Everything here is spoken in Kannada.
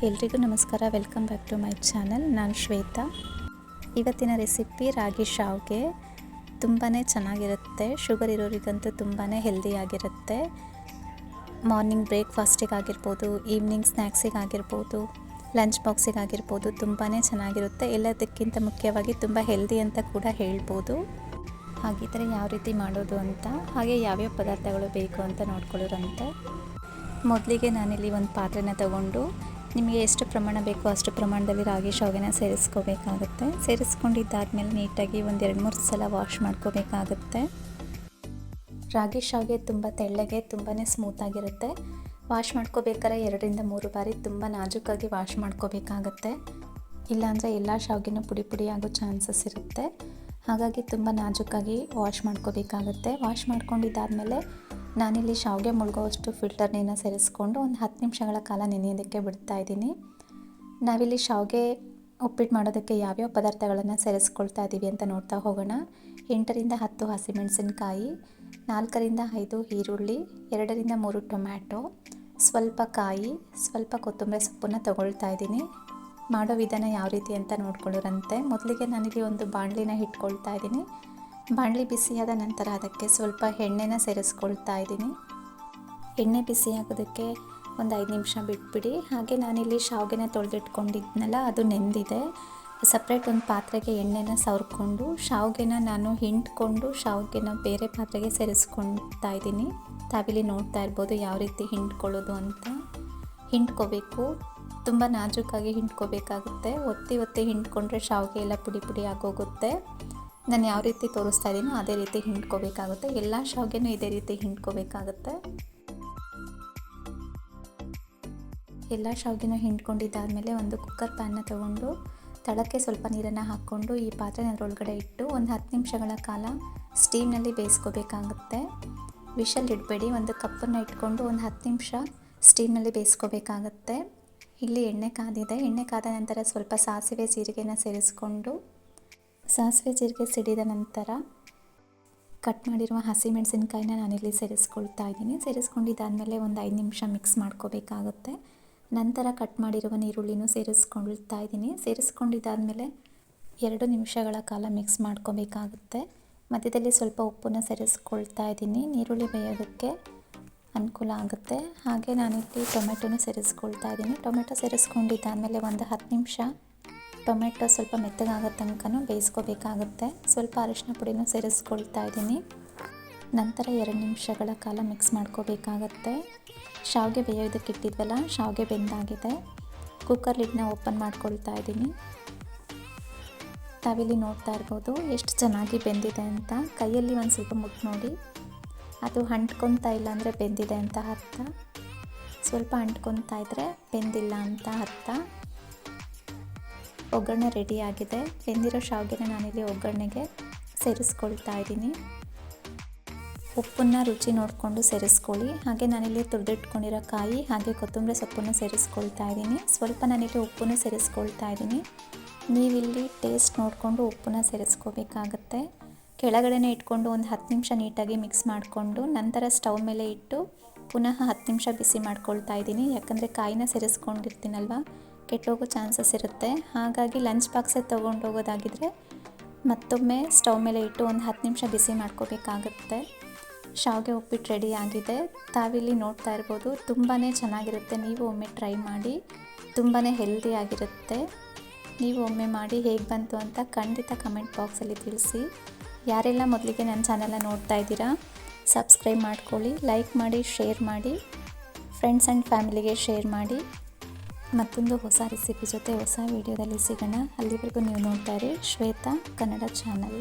ಎಲ್ರಿಗೂ ನಮಸ್ಕಾರ. Welcome back to my channel. ನಾನು ಶ್ವೇತಾ. ಇವತ್ತಿನ ರೆಸಿಪಿ ರಾಗಿ ಶಾವ್ಗೆ. ತುಂಬಾ ಚೆನ್ನಾಗಿರುತ್ತೆ. ಶುಗರ್ ಇರೋರಿಗಂತೂ ತುಂಬಾ ಹೆಲ್ದಿಯಾಗಿರುತ್ತೆ. ಮಾರ್ನಿಂಗ್ ಬ್ರೇಕ್ಫಾಸ್ಟಿಗಾಗಿರ್ಬೋದು, ಈವ್ನಿಂಗ್ ಸ್ನ್ಯಾಕ್ಸಿಗಾಗಿರ್ಬೋದು, ಲಂಚ್ ಬಾಕ್ಸಿಗಾಗಿರ್ಬೋದು ತುಂಬಾ ಚೆನ್ನಾಗಿರುತ್ತೆ. ಎಲ್ಲದಕ್ಕಿಂತ ಮುಖ್ಯವಾಗಿ ತುಂಬ ಹೆಲ್ದಿ ಅಂತ ಕೂಡ ಹೇಳ್ಬೋದು. ಹಾಗಿದ್ದರೆ ಯಾವ ರೀತಿ ಮಾಡೋದು ಅಂತ, ಹಾಗೆ ಯಾವ್ಯಾವ ಪದಾರ್ಥಗಳು ಬೇಕು ಅಂತ ನೋಡ್ಕೊಳ್ಳೋರಂತೆ. ಮೊದಲಿಗೆ ನಾನಿಲ್ಲಿ ಒಂದು ಪಾತ್ರೆನ ತಗೊಂಡು ನಿಮಗೆ ಎಷ್ಟು ಪ್ರಮಾಣ ಬೇಕೋ ಅಷ್ಟು ಪ್ರಮಾಣದಲ್ಲಿ ರಾಗಿ ಶಾವ್ಗೆನ ಸೇರಿಸ್ಕೋಬೇಕಾಗುತ್ತೆ. ಸೇರಿಸ್ಕೊಂಡಿದ್ದಾದಮೇಲೆ ನೀಟಾಗಿ ಒಂದು 2-3 ಸಲ ವಾಶ್ ಮಾಡ್ಕೋಬೇಕಾಗುತ್ತೆ. ರಾಗಿ ಶಾವ್ಗೆ ತುಂಬ ತೆಳ್ಳಗೆ ತುಂಬಾ ಸ್ಮೂತಾಗಿರುತ್ತೆ. ವಾಶ್ ಮಾಡ್ಕೋಬೇಕಾದ್ರೆ 2-3 ಬಾರಿ ತುಂಬ ನಾಜೂಕಾಗಿ ವಾಶ್ ಮಾಡ್ಕೋಬೇಕಾಗತ್ತೆ. ಇಲ್ಲಾಂದರೆ ಎಲ್ಲ ಶಾವ್ಗೆನೂ ಪುಡಿ ಆಗೋ ಚಾನ್ಸಸ್ ಇರುತ್ತೆ. ಹಾಗಾಗಿ ತುಂಬ ನಾಜೂಕಾಗಿ ವಾಶ್ ಮಾಡ್ಕೋಬೇಕಾಗತ್ತೆ. ವಾಶ್ ಮಾಡ್ಕೊಂಡಿದ್ದಾದಮೇಲೆ ನಾನಿಲ್ಲಿ ಶಾವ್ಗೆ ಮುಳುಗೋವಷ್ಟು ಫಿಲ್ಟರ್ ನೀರನ್ನ ಸೇರಿಸ್ಕೊಂಡು ಒಂದು 10 ನಿಮಿಷಗಳ ಕಾಲ ನೆನೆಯೋದಕ್ಕೆ ಬಿಡ್ತಾ ಇದ್ದೀನಿ. ನಾವಿಲ್ಲಿ ಶಾವ್ಗೆ ಉಪ್ಪಿಟ್ಟು ಮಾಡೋದಕ್ಕೆ ಯಾವ್ಯಾವ ಪದಾರ್ಥಗಳನ್ನು ಸೇರಿಸ್ಕೊಳ್ತಾ ಇದ್ದೀವಿ ಅಂತ ನೋಡ್ತಾ ಹೋಗೋಣ. 8-10 ಹಸಿಮೆಣಸಿನಕಾಯಿ, 4-5 ಈರುಳ್ಳಿ, 2-3 ಟೊಮ್ಯಾಟೊ, ಸ್ವಲ್ಪ ಕಾಯಿ, ಸ್ವಲ್ಪ ಕೊತ್ತಂಬರಿ ಸೊಪ್ಪನ್ನು ತಗೊಳ್ತಾ ಇದ್ದೀನಿ. ಮಾಡೋ ವಿಧಾನ ಯಾವ ರೀತಿ ಅಂತ ನೋಡ್ಕೊಳ್ಳೋರಂತೆ. ಮೊದಲಿಗೆ ನಾನಿಲ್ಲಿ ಒಂದು ಬಾಣಲಿನ ಇಟ್ಕೊಳ್ತಾ ಇದ್ದೀನಿ. ಬಾಣಲಿ ಬಿಸಿಯಾದ ನಂತರ ಅದಕ್ಕೆ ಸ್ವಲ್ಪ ಎಣ್ಣೆನ ಸೇರಿಸ್ಕೊಳ್ತಾ ಇದ್ದೀನಿ. ಎಣ್ಣೆ ಬಿಸಿಯಾಗೋದಕ್ಕೆ ಒಂದು 5 ನಿಮಿಷ ಬಿಟ್ಬಿಡಿ. ಹಾಗೆ ನಾನಿಲ್ಲಿ ಶಾವ್ಗೆನ ತೊಳೆದಿಟ್ಕೊಂಡಿದ್ನಲ್ಲ, ಅದು ನೆಂದಿದೆ. ಸಪ್ರೇಟ್ ಒಂದು ಪಾತ್ರೆಗೆ ಎಣ್ಣೆನ ಸವರ್ಕೊಂಡು ಶಾವ್ಗೆನ ನಾನು ಹಿಂಡ್ಕೊಂಡು ಶಾವ್ಗೆನ ಬೇರೆ ಪಾತ್ರೆಗೆ ಸೇರಿಸ್ಕೊಳ್ತಾ ಇದ್ದೀನಿ. ತಾವಿಲ್ಲಿ ನೋಡ್ತಾ ಇರ್ಬೋದು ಯಾವ ರೀತಿ ಹಿಂಡ್ಕೊಳ್ಳೋದು ಅಂತ. ಹಿಂಡ್ಕೋಬೇಕು, ತುಂಬ ನಾಜೂಕಾಗಿ ಹಿಂಡ್ಕೋಬೇಕಾಗುತ್ತೆ. ಒತ್ತಿ ಹಿಂಡ್ಕೊಂಡ್ರೆ ಶಾವ್ಗೆ ಎಲ್ಲ ಪುಡಿ ಆಗೋಗುತ್ತೆ. ನಾನು ಯಾವ ರೀತಿ ತೋರಿಸ್ತಾ ಇದ್ದೀನೋ ಅದೇ ರೀತಿ ಹಿಂಡ್ಕೋಬೇಕಾಗುತ್ತೆ. ಎಲ್ಲ ಶಾವ್ಗೆನೂ ಇದೇ ರೀತಿ ಹಿಂಡ್ಕೋಬೇಕಾಗುತ್ತೆ. ಎಲ್ಲ ಶಾವ್ಗೆನೂ ಹಿಂಡ್ಕೊಂಡಿದ್ದಾದಮೇಲೆ ಒಂದು ಕುಕ್ಕರ್ ಪ್ಯಾನ್ನ ತೊಗೊಂಡು ತಳಕ್ಕೆ ಸ್ವಲ್ಪ ನೀರನ್ನು ಹಾಕ್ಕೊಂಡು ಈ ಪಾತ್ರೆನ ಅದರೊಳಗಡೆ ಇಟ್ಟು ಒಂದು 10 ನಿಮಿಷಗಳ ಕಾಲ ಸ್ಟೀಮ್ನಲ್ಲಿ ಬೇಯಿಸ್ಕೋಬೇಕಾಗುತ್ತೆ. ವಿಷಲ್ ಇಡಬೇಡಿ. ಒಂದು ಕಪ್ಪನ್ನು ಇಟ್ಕೊಂಡು ಒಂದು 10 ನಿಮಿಷ ಸ್ಟೀಮ್ನಲ್ಲಿ ಬೇಯಿಸ್ಕೋಬೇಕಾಗತ್ತೆ. ಇಲ್ಲಿ ಎಣ್ಣೆ ಕಾದಿದೆ. ಎಣ್ಣೆ ಕಾದ ನಂತರ ಸ್ವಲ್ಪ ಸಾಸಿವೆ ಜೀರಿಗೆನ ಸೇರಿಸ್ಕೊಂಡು ಸಾಸಿವೆ ಜೀರಿಗೆ ಸಿಡಿದ ನಂತರ ಕಟ್ ಮಾಡಿರುವ ಹಸಿಮೆಣಸಿನಕಾಯಿನ ನಾನಿಲ್ಲಿ ಸೇರಿಸ್ಕೊಳ್ತಾ ಇದ್ದೀನಿ. ಸೇರಿಸ್ಕೊಂಡಿದ್ದಾದಮೇಲೆ ಒಂದು 5 ನಿಮಿಷ ಮಿಕ್ಸ್ ಮಾಡ್ಕೋಬೇಕಾಗುತ್ತೆ. ನಂತರ ಕಟ್ ಮಾಡಿರುವ ಈರುಳ್ಳಿನೂ ಸೇರಿಸ್ಕೊಳ್ತಾ ಇದ್ದೀನಿ. ಸೇರಿಸ್ಕೊಂಡಿದ್ದಾದಮೇಲೆ 2 ನಿಮಿಷಗಳ ಕಾಲ ಮಿಕ್ಸ್ ಮಾಡ್ಕೋಬೇಕಾಗುತ್ತೆ. ಮಧ್ಯದಲ್ಲಿ ಸ್ವಲ್ಪ ಉಪ್ಪನ್ನು ಸೇರಿಸ್ಕೊಳ್ತಾ ಇದ್ದೀನಿ. ಈರುಳ್ಳಿ ಬೇಯೋದಕ್ಕೆ ಅನುಕೂಲ ಆಗುತ್ತೆ. ಹಾಗೆ ನಾನಿಲ್ಲಿ ಟೊಮೆಟೊನೂ ಸೇರಿಸ್ಕೊಳ್ತಾ ಇದ್ದೀನಿ. ಟೊಮೆಟೊ ಸೇರಿಸ್ಕೊಂಡಿದ್ದಾದಮೇಲೆ ಒಂದು 10 ನಿಮಿಷ ಟೊಮೆಟೊ ಸ್ವಲ್ಪ ಮೆತ್ತಗಾಗೋ ತನಕ ಬೇಯಿಸ್ಕೋಬೇಕಾಗುತ್ತೆ. ಸ್ವಲ್ಪ ಅರಿಶಿನ ಪುಡಿನೂ ಸೇರಿಸ್ಕೊಳ್ತಾ ಇದ್ದೀನಿ. ನಂತರ 2 ನಿಮಿಷಗಳ ಕಾಲ ಮಿಕ್ಸ್ ಮಾಡ್ಕೋಬೇಕಾಗತ್ತೆ. ಶಾವ್ಗೆ ಬೇಯೋದಕ್ಕೆ ಇಟ್ಟಿದ್ವಲ್ಲ, ಶಾವ್ಗೆ ಬೆಂದಾಗಿದೆ. ಕುಕ್ಕರ್ ಲಿಡ್ನ ಓಪನ್ ಮಾಡ್ಕೊಳ್ತಾ ಇದ್ದೀನಿ. ತಾವಿಲ್ಲಿ ನೋಡ್ತಾ ಇರ್ಬೋದು ಎಷ್ಟು ಚೆನ್ನಾಗಿ ಬೆಂದಿದೆ ಅಂತ. ಕೈಯಲ್ಲಿ ಒಂದು ಸ್ವಲ್ಪ ಮುಟ್ಟು ನೋಡಿ, ಅದು ಅಂಟ್ಕೊತಾ ಇಲ್ಲ ಅಂದರೆ ಬೆಂದಿದೆ ಅಂತ ಅರ್ಥ. ಸ್ವಲ್ಪ ಅಂಟ್ಕೊತಾ ಇದ್ದರೆ ಬೆಂದಿಲ್ಲ ಅಂತ ಅರ್ಥ. ಒಗ್ಗರಣೆ ರೆಡಿಯಾಗಿದೆ. ಬೆಂದಿರೋ ಶಾವ್ಗೆನ ನಾನಿಲ್ಲಿ ಒಗ್ಗರಣೆಗೆ ಸೇರಿಸ್ಕೊಳ್ತಾ ಇದ್ದೀನಿ. ಉಪ್ಪನ್ನು ರುಚಿ ನೋಡಿಕೊಂಡು ಸೇರಿಸ್ಕೊಳ್ಳಿ. ಹಾಗೆ ನಾನಿಲ್ಲಿ ತುರಿದಿಟ್ಕೊಂಡಿರೋ ಕಾಯಿ ಹಾಗೆ ಕೊತ್ತಂಬರಿ ಸೊಪ್ಪನ್ನು ಸೇರಿಸ್ಕೊಳ್ತಾ ಇದ್ದೀನಿ. ಸ್ವಲ್ಪ ನಾನಿಲ್ಲಿ ಉಪ್ಪನ್ನು ಸೇರಿಸ್ಕೊಳ್ತಾ ಇದ್ದೀನಿ. ನೀವಿಲ್ಲಿ ಟೇಸ್ಟ್ ನೋಡಿಕೊಂಡು ಉಪ್ಪನ್ನು ಸೇರಿಸ್ಕೋಬೇಕಾಗತ್ತೆ. ಕೆಳಗಡೆನೇ ಇಟ್ಕೊಂಡು ಒಂದು 10 ನಿಮಿಷ ನೀಟಾಗಿ ಮಿಕ್ಸ್ ಮಾಡಿಕೊಂಡು ನಂತರ ಸ್ಟವ್ ಮೇಲೆ ಇಟ್ಟು ಪುನಃ 10 ನಿಮಿಷ ಬಿಸಿ ಮಾಡ್ಕೊಳ್ತಾ ಇದ್ದೀನಿ. ಯಾಕಂದರೆ ಕಾಯಿನ ಸೇರಿಸ್ಕೊಂಡಿರ್ತೀನಲ್ವ, ಕೆಟ್ಟೋಗೋ ಚಾನ್ಸಸ್ ಇರುತ್ತೆ. ಹಾಗಾಗಿ ಲಂಚ್ ಬಾಕ್ಸೇ ತೊಗೊಂಡೋಗೋದಾಗಿದ್ದರೆ ಮತ್ತೊಮ್ಮೆ ಸ್ಟವ್ ಮೇಲೆ ಇಟ್ಟು ಒಂದು 10 ನಿಮಿಷ ಬಿಸಿ ಮಾಡ್ಕೋಬೇಕಾಗತ್ತೆ. ಶಾವ್ಗೆ ಉಪ್ಪಿಟ್ಟು ರೆಡಿ ಆಗಿದೆ. ತಾವಿಲ್ಲಿ ನೋಡ್ತಾ ಇರ್ಬೋದು ತುಂಬಾ ಚೆನ್ನಾಗಿರುತ್ತೆ. ನೀವು ಒಮ್ಮೆ ಟ್ರೈ ಮಾಡಿ. ತುಂಬಾ ಹೆಲ್ದಿಯಾಗಿರುತ್ತೆ. ನೀವು ಒಮ್ಮೆ ಮಾಡಿ ಹೇಗೆ ಬಂತು ಅಂತ ಖಂಡಿತ ಕಮೆಂಟ್ ಬಾಕ್ಸಲ್ಲಿ ತಿಳಿಸಿ. ಯಾರೆಲ್ಲ ಮೊದಲಿಗೆ ನನ್ನ ಚಾನಲ್ನ ನೋಡ್ತಾ ಇದ್ದೀರಾ ಸಬ್ಸ್ಕ್ರೈಬ್ ಮಾಡ್ಕೊಳ್ಳಿ, ಲೈಕ್ ಮಾಡಿ, ಶೇರ್ ಮಾಡಿ, ಫ್ರೆಂಡ್ಸ್ ಆ್ಯಂಡ್ ಫ್ಯಾಮಿಲಿಗೆ ಶೇರ್ ಮಾಡಿ. ಮತ್ತೊಂದು ಹೊಸ ರೆಸಿಪಿ ಜೊತೆ ಹೊಸ ವಿಡಿಯೋದಲ್ಲಿ ಸಿಗೋಣ. ಅಲ್ಲಿವರೆಗೂ ನೀವು ನೋಡ್ತಾ ಇರಿ ಶ್ವೇತಾ ಕನ್ನಡ ಚಾನಲ್.